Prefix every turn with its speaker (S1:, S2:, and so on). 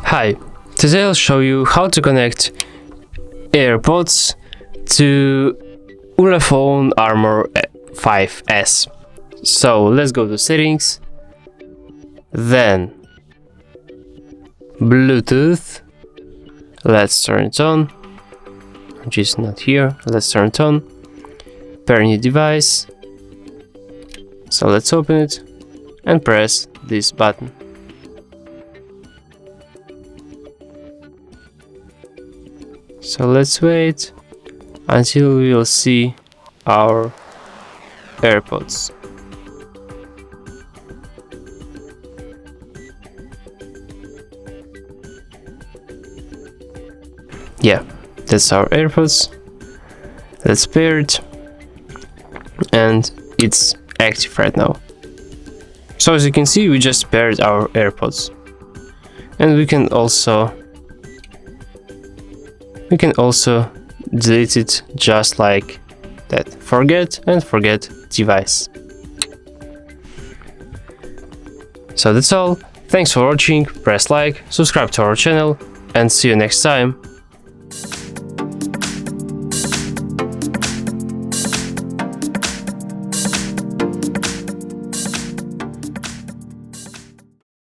S1: Hi, today I'll show you how to connect Airpods to ULEFONE Armor 5S. So let's go to settings, then Bluetooth, let's turn it on, which is not here, let's turn it on, pair new device, so let's open it and press this button. So let's wait until we will see our Airpods. Yeah, that's our Airpods. Let's pair it, and it's active right now. So as you can see, we just paired our Airpods, and we can also delete it just like that. Forget and forget device. So that's all. Thanks for watching, press like, subscribe to our channel, and see you next time.